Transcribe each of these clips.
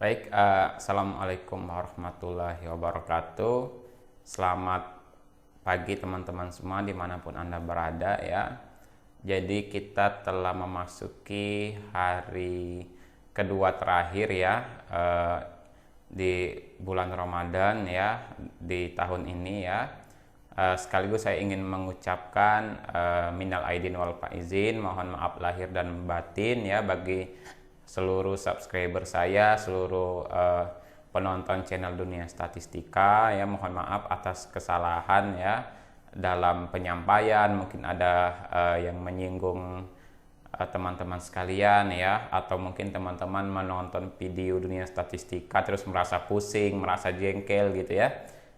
Baik, Assalamualaikum warahmatullahi wabarakatuh. Selamat pagi teman-teman semua dimanapun Anda berada ya. Jadi kita telah memasuki hari kedua terakhir ya di bulan Ramadan ya di tahun ini ya. Sekaligus saya ingin mengucapkan minal aidin wal faizin, mohon maaf lahir dan batin ya bagi seluruh subscriber saya, seluruh penonton channel Dunia Statistika ya, mohon maaf atas kesalahan ya dalam penyampaian, mungkin ada yang menyinggung teman-teman sekalian ya, atau mungkin teman-teman menonton video Dunia Statistika terus merasa pusing, merasa jengkel gitu ya.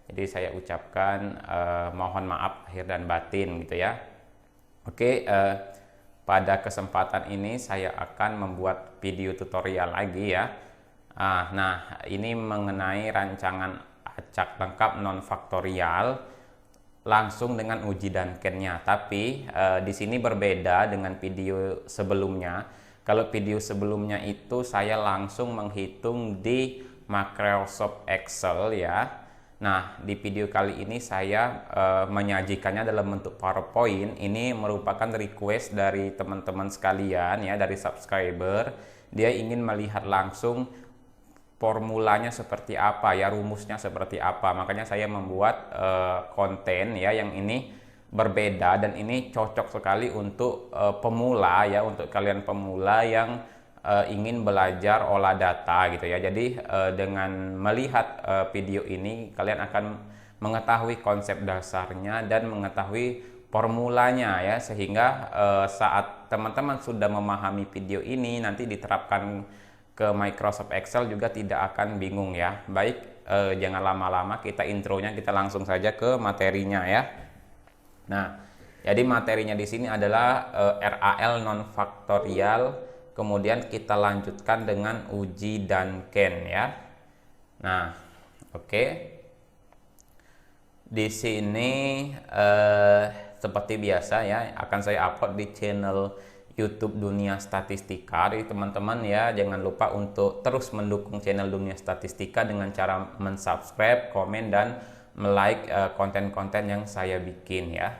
Jadi saya ucapkan mohon maaf lahir dan batin gitu ya. Oke, pada kesempatan ini saya akan membuat video tutorial lagi ya. Nah, ini mengenai rancangan acak lengkap non faktorial langsung dengan uji dan ken-nya. Tapi di sini berbeda dengan video sebelumnya. Kalau video sebelumnya itu saya langsung menghitung di Microsoft Excel ya. Nah, di video kali ini saya menyajikannya dalam bentuk PowerPoint. Ini merupakan request dari teman-teman sekalian ya, dari subscriber. Dia ingin melihat langsung formulanya seperti apa ya, rumusnya seperti apa. Makanya saya membuat konten ya yang ini berbeda, dan ini cocok sekali untuk pemula ya, untuk kalian pemula yang ingin belajar olah data gitu ya. Jadi dengan melihat video ini kalian akan mengetahui konsep dasarnya dan mengetahui formulanya ya, sehingga saat teman-teman sudah memahami video ini nanti diterapkan ke Microsoft Excel juga tidak akan bingung ya. Baik, jangan lama-lama, kita intronya kita langsung saja ke materinya ya. Nah, jadi materinya di sini adalah RAL non faktorial. Kemudian kita lanjutkan dengan uji dan ken ya. Nah, oke. Di sini seperti biasa ya, akan saya upload di channel YouTube Dunia Statistika. Jadi teman-teman ya, jangan lupa untuk terus mendukung channel Dunia Statistika dengan cara mensubscribe, komen, dan like konten-konten yang saya bikin ya.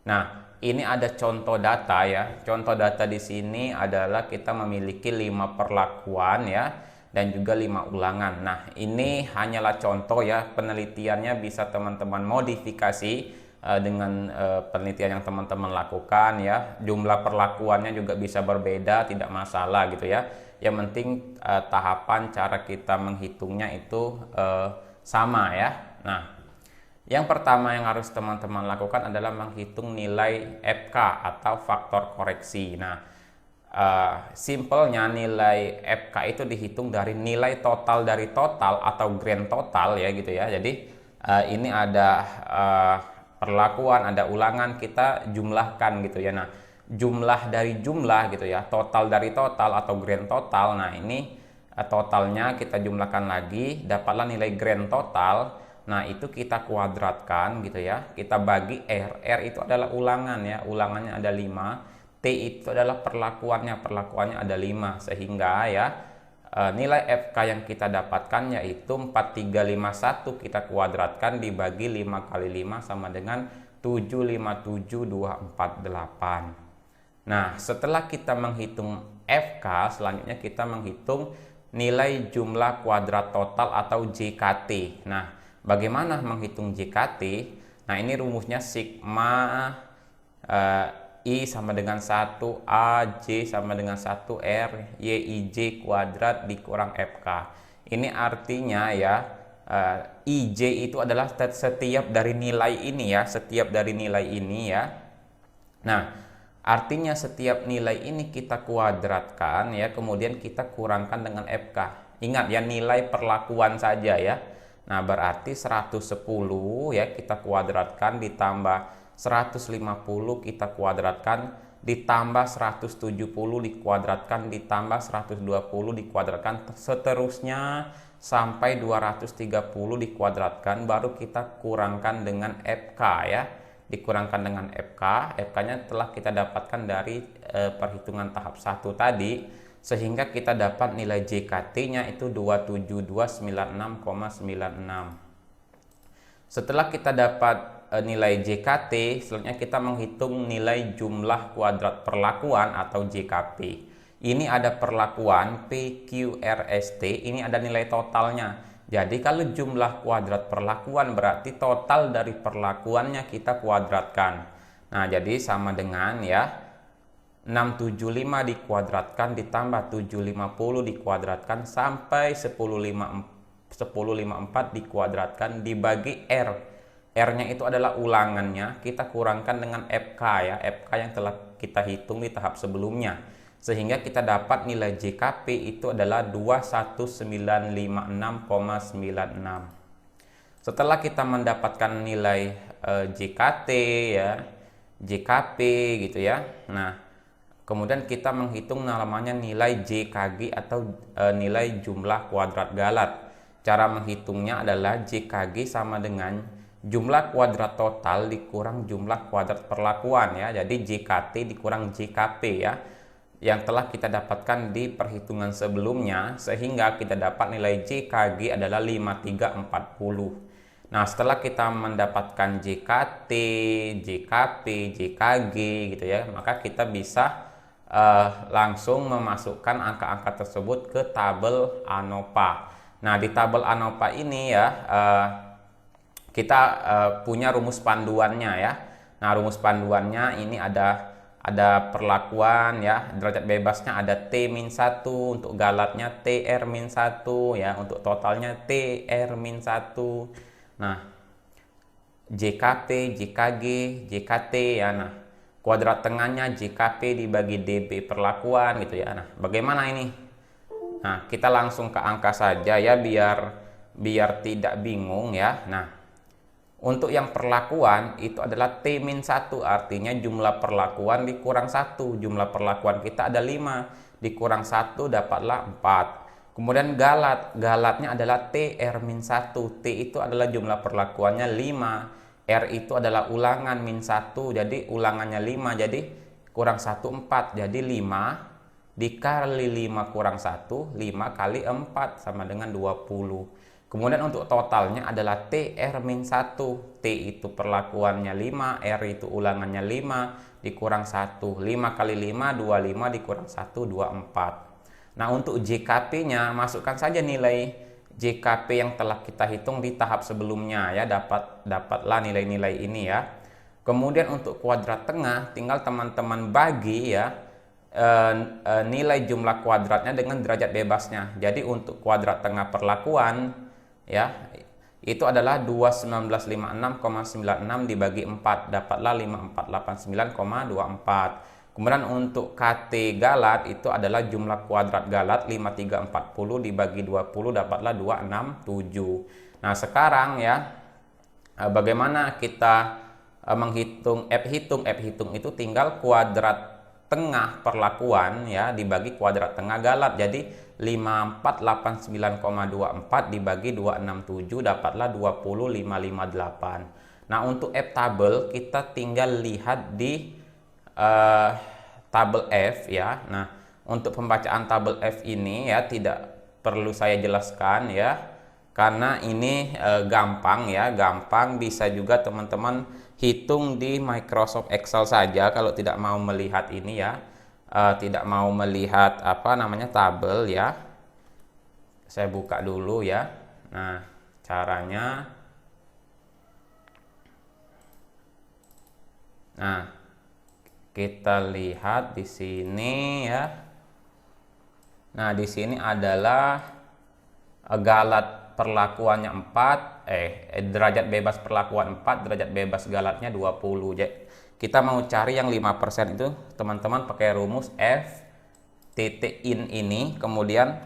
Nah, ini ada contoh data ya. Contoh data di sini adalah kita memiliki 5 perlakuan ya, dan juga 5 ulangan. Nah, ini hanyalah contoh ya. Penelitiannya bisa teman-teman modifikasi dengan penelitian yang teman-teman lakukan ya. Jumlah perlakuannya juga bisa berbeda, tidak masalah gitu ya. Yang penting tahapan cara kita menghitungnya itu sama ya. Nah, yang pertama yang harus teman-teman lakukan adalah menghitung nilai FK atau faktor koreksi. Nah, simpelnya nilai FK itu dihitung dari nilai total dari total atau grand total ya gitu ya. Jadi ini ada perlakuan, ada ulangan, kita jumlahkan gitu ya. Nah, jumlah dari jumlah gitu ya, total dari total atau grand total. Nah, ini totalnya kita jumlahkan lagi, dapatlah nilai grand total. Nah, itu kita kuadratkan gitu ya. Kita bagi R. R itu adalah ulangan ya. Ulangannya ada 5. T itu adalah perlakuannya. Perlakuannya ada 5. Sehingga ya nilai FK yang kita dapatkan yaitu 4351 kita kuadratkan dibagi 5 kali 5 sama dengan 757248. Nah, setelah kita menghitung FK, selanjutnya kita menghitung nilai jumlah kuadrat total atau JKT. Nah, bagaimana menghitung JKT? Nah, ini rumusnya sigma I sama dengan 1 A J sama dengan 1 R YIJ kuadrat dikurang FK. Ini artinya ya, IJ itu adalah setiap dari nilai ini ya, setiap dari nilai ini ya. Nah, artinya setiap nilai ini kita kuadratkan ya, kemudian kita kurangkan dengan FK. Ingat ya, nilai perlakuan saja ya. Nah, berarti 110 ya kita kuadratkan ditambah 150 kita kuadratkan ditambah 170 dikuadratkan ditambah 120 dikuadratkan, seterusnya sampai 230 dikuadratkan, baru kita kurangkan dengan FK ya. Dikurangkan dengan FK, FK-nya telah kita dapatkan dari perhitungan tahap 1 tadi. sehingga kita dapat nilai JKT-nya itu 27296,96. Setelah kita dapat nilai JKT, selanjutnya kita menghitung nilai jumlah kuadrat perlakuan atau JKP. Ini ada perlakuan PQRST, ini ada nilai totalnya. Jadi kalau jumlah kuadrat perlakuan berarti total dari perlakuannya kita kuadratkan. Nah, jadi sama dengan ya 675 dikuadratkan ditambah 750 dikuadratkan sampai 1054 dikuadratkan dibagi R. R-nya itu adalah ulangannya, kita kurangkan dengan FK ya, FK yang telah kita hitung di tahap sebelumnya. Sehingga kita dapat nilai JKP itu adalah 21956,96. Setelah kita mendapatkan nilai JKT ya, JKP gitu ya. Nah, kemudian kita menghitung namanya nilai JKG atau nilai jumlah kuadrat galat. Cara menghitungnya adalah JKG sama dengan jumlah kuadrat total dikurang jumlah kuadrat perlakuan ya. Jadi JKT dikurang JKP ya, yang telah kita dapatkan di perhitungan sebelumnya, sehingga kita dapat nilai JKG adalah 5340. Nah, setelah kita mendapatkan JKT, JKP, JKG gitu ya, maka kita bisa langsung memasukkan angka-angka tersebut ke tabel ANOVA. Nah, di tabel ANOVA ini ya kita punya rumus panduannya ya. Nah, rumus panduannya ini ada perlakuan ya, derajat bebasnya ada T-1, untuk galatnya TR-1 ya, untuk totalnya TR-1. Nah, JKP, JKG, JKT ya. Nah, kuadrat tengahnya JKP dibagi DB perlakuan gitu ya. Nah, bagaimana ini? Nah, kita langsung ke angka saja ya, biar tidak bingung ya. Nah, untuk yang perlakuan itu adalah T-1, artinya jumlah perlakuan dikurang 1. Jumlah perlakuan kita ada 5, dikurang 1 dapatlah 4. Kemudian galatnya adalah TR-1. T itu adalah jumlah perlakuannya 5. R itu adalah ulangan -1, jadi ulangannya 5, jadi kurang 1 4. Jadi 5 dikali 5 kurang 1, 5 kali 4 sama dengan 20. Kemudian untuk totalnya adalah TR-1. T itu perlakuannya 5, R itu ulangannya 5, dikurang 1. 5 kali 5, 25, dikurang 1, 24. Nah, untuk JKP-nya, masukkan saja nilai JKP yang telah kita hitung di tahap sebelumnya ya, dapatlah nilai-nilai ini ya. Kemudian untuk kuadrat tengah, tinggal teman-teman bagi ya nilai jumlah kuadratnya dengan derajat bebasnya. Jadi untuk kuadrat tengah perlakuan ya, itu adalah 21956,96 dibagi 4, dapatlah 5489,24. Kemudian untuk KT galat itu adalah jumlah kuadrat galat 5340 dibagi 20, dapatlah 267. Nah, sekarang ya bagaimana kita menghitung F hitung itu tinggal kuadrat tengah perlakuan ya dibagi kuadrat tengah galat. Jadi 5489,24 dibagi 267 dapatlah 20558. Nah, untuk F tabel kita tinggal lihat di tabel F ya. Nah, untuk pembacaan tabel F ini ya tidak perlu saya jelaskan ya, karena ini gampang ya, gampang. Bisa juga teman-teman hitung di Microsoft Excel saja kalau tidak mau melihat ini ya, tidak mau melihat apa namanya tabel ya. Saya buka dulu ya. Nah, caranya, nah kita lihat di sini ya. Nah, di sini adalah galat perlakuannya 4, derajat bebas perlakuan 4, derajat bebas galatnya 20. Jadi, kita mau cari yang 5% itu, teman-teman pakai rumus F titik in ini, kemudian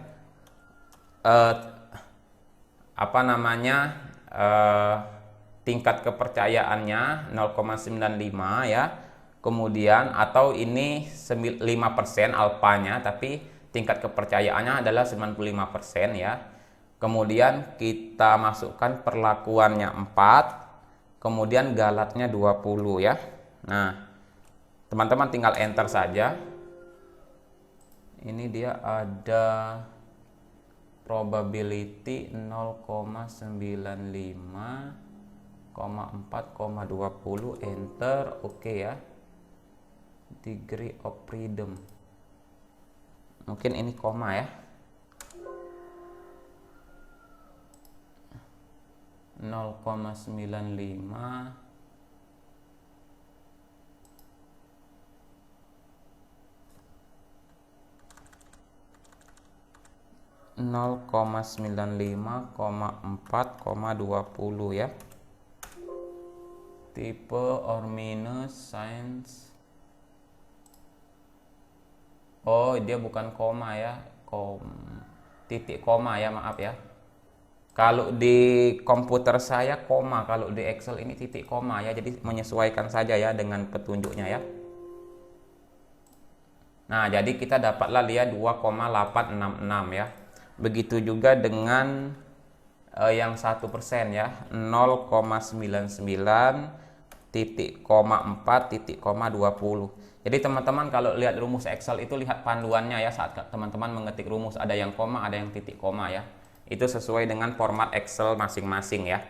apa namanya tingkat kepercayaannya 0,95 ya. Kemudian atau ini 5% alfanya, tapi tingkat kepercayaannya adalah 95% ya. Kemudian kita masukkan perlakuannya 4, kemudian galatnya 20 ya. Nah, teman-teman tinggal enter saja. ini dia ada probability 0,95,4,20 enter. Oke ya. Degree of freedom, mungkin ini koma ya, 0,95 0,95,4,20 ya. Tipe or minus signs. Oh, dia bukan koma ya, titik koma ya, maaf ya. Kalau di komputer saya koma, kalau di Excel ini titik koma ya, jadi menyesuaikan saja ya dengan petunjuknya ya. Nah, jadi kita dapatlah dia 2,866 ya. Begitu juga dengan yang 1% ya, 0,99,4,20. Jadi teman-teman kalau lihat rumus Excel itu lihat panduannya ya, saat teman-teman mengetik rumus ada yang koma, ada yang titik koma ya. Itu sesuai dengan format Excel masing-masing ya.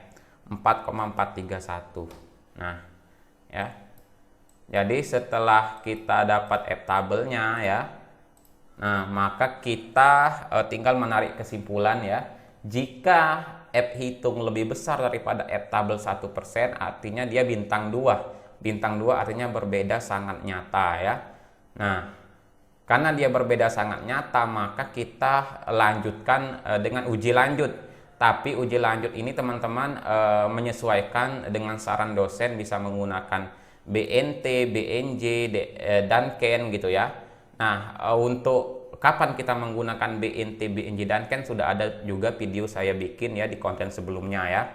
4,431. Nah, ya. Jadi setelah kita dapat F tabelnya ya, nah maka kita tinggal menarik kesimpulan ya. Jika F hitung lebih besar daripada F tabel 1%, artinya dia bintang 2. Bintang 2 artinya berbeda sangat nyata ya. Nah, karena dia berbeda sangat nyata, maka kita lanjutkan dengan uji lanjut. Tapi uji lanjut ini teman-teman menyesuaikan dengan saran dosen, bisa menggunakan BNT, BNJ, dan Ken gitu ya. Nah, untuk kapan kita menggunakan BNT, BNJ, dan Ken sudah ada juga video saya bikin ya di konten sebelumnya ya.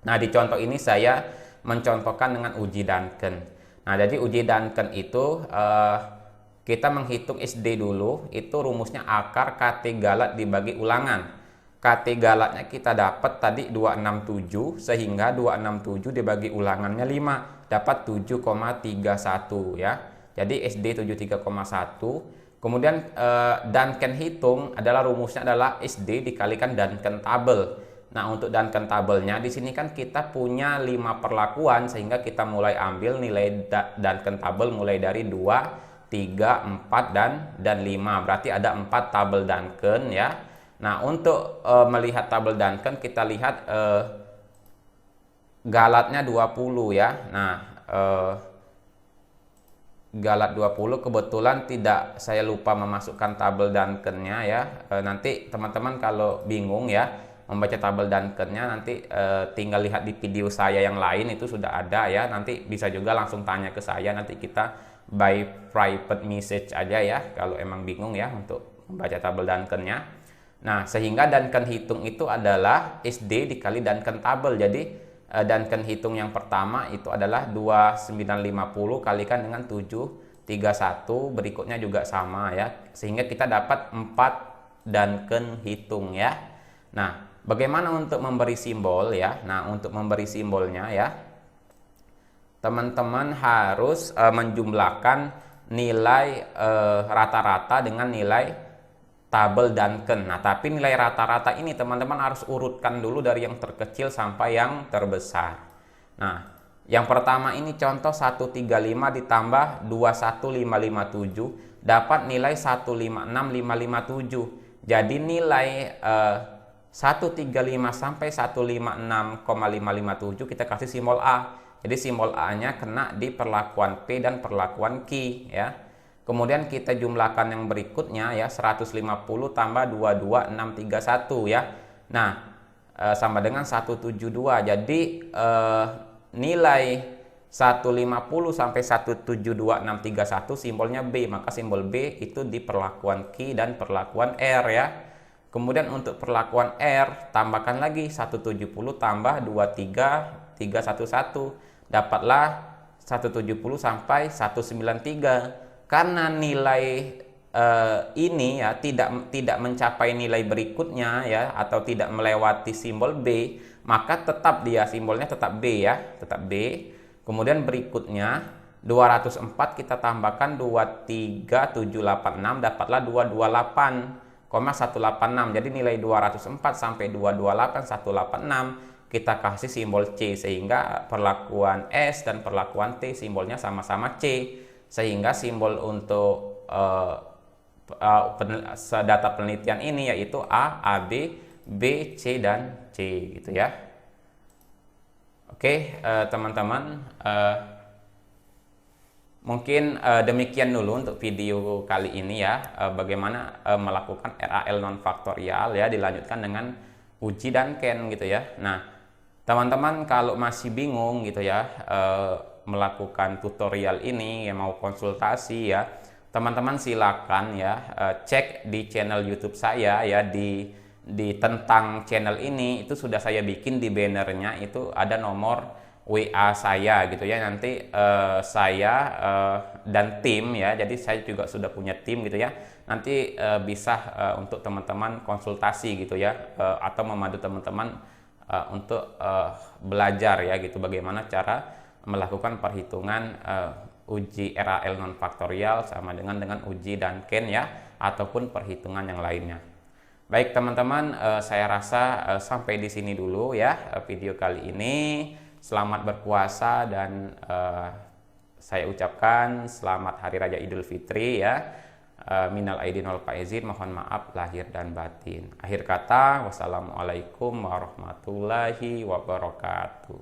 Nah, di contoh ini saya mencontohkan dengan uji Duncan. Nah, jadi uji Duncan itu kita menghitung SD dulu, itu rumusnya akar KT galat dibagi ulangan. KT galatnya kita dapat tadi 267, sehingga 267 dibagi ulangannya 5, dapat 7,31 ya. Jadi SD 73,1. Kemudian Duncan hitung adalah rumusnya adalah SD dikalikan Duncan tabel. Nah, untuk Duncan tabelnya di sini kan kita punya 5 perlakuan, sehingga kita mulai ambil nilai Duncan tabel mulai dari 2, 3, 4 dan 5. Berarti ada 4 tabel Duncan ya. Nah, untuk melihat tabel Duncan kita lihat galatnya 20 ya. Nah, galat 20 kebetulan tidak, saya lupa memasukkan tabel Duncan-nya ya. Nanti teman-teman kalau bingung ya membaca tabel Duncan-nya, nanti tinggal lihat di video saya yang lain, itu sudah ada ya. Nanti bisa juga langsung tanya ke saya, nanti kita by private message aja ya kalau emang bingung ya untuk membaca tabel Duncan-nya. Nah, sehingga Duncan hitung itu adalah SD dikali Duncan tabel. Jadi Duncan hitung yang pertama itu adalah 2950 kalikan dengan 731, berikutnya juga sama ya. Sehingga kita dapat 4 Duncan hitung ya. Nah, bagaimana untuk memberi simbol ya? Nah, untuk memberi simbolnya ya, teman-teman harus menjumlahkan nilai rata-rata dengan nilai tabel Duncan. Nah, tapi nilai rata-rata ini teman-teman harus urutkan dulu dari yang terkecil sampai yang terbesar. Nah, yang pertama ini contoh 135 ditambah 21557 dapat nilai 156557. Jadi nilai 135 sampai 156,557 kita kasih simbol A. Jadi simbol A-nya kena di perlakuan P dan perlakuan Q ya. Kemudian kita jumlahkan yang berikutnya ya, 150 tambah 22631 ya. Nah, sama dengan 172. Jadi nilai 150 sampai 172,631 simbolnya B, maka simbol B itu di perlakuan Q dan perlakuan R ya. Kemudian untuk perlakuan R tambahkan lagi 170 tambah 23311, dapatlah 170 sampai 193. Karena nilai ini ya tidak mencapai nilai berikutnya ya, atau tidak melewati simbol B, maka tetap dia simbolnya tetap B ya, tetap B. Kemudian berikutnya 204 kita tambahkan 23786 dapatlah 228,186. Jadi nilai 204 sampai 228,186 kita kasih simbol C, sehingga perlakuan S dan perlakuan T simbolnya sama-sama C, sehingga simbol untuk data penelitian ini yaitu A, AB, B, C, dan C gitu ya. Oke, teman-teman, mungkin demikian dulu untuk video kali ini ya, bagaimana melakukan RAL non faktorial ya, dilanjutkan dengan uji dan ken gitu ya. Nah, teman-teman kalau masih bingung gitu ya melakukan tutorial ini ya, mau konsultasi ya, teman-teman silakan ya cek di channel YouTube saya ya, di tentang channel ini itu sudah saya bikin di bannernya, itu ada nomor WA saya gitu ya. Nanti saya dan tim ya, jadi saya juga sudah punya tim gitu ya, nanti bisa untuk teman-teman konsultasi gitu ya, atau memandu teman-teman untuk belajar ya gitu, bagaimana cara melakukan perhitungan uji RAL non faktorial sama dengan uji dan ken ya, ataupun perhitungan yang lainnya. Baik teman-teman, saya rasa sampai di sini dulu ya video kali ini. Selamat berpuasa dan saya ucapkan selamat Hari Raya Idul Fitri ya. Minal aidin wal faizin, mohon maaf lahir dan batin. Akhir kata, wassalamualaikum warahmatullahi wabarakatuh.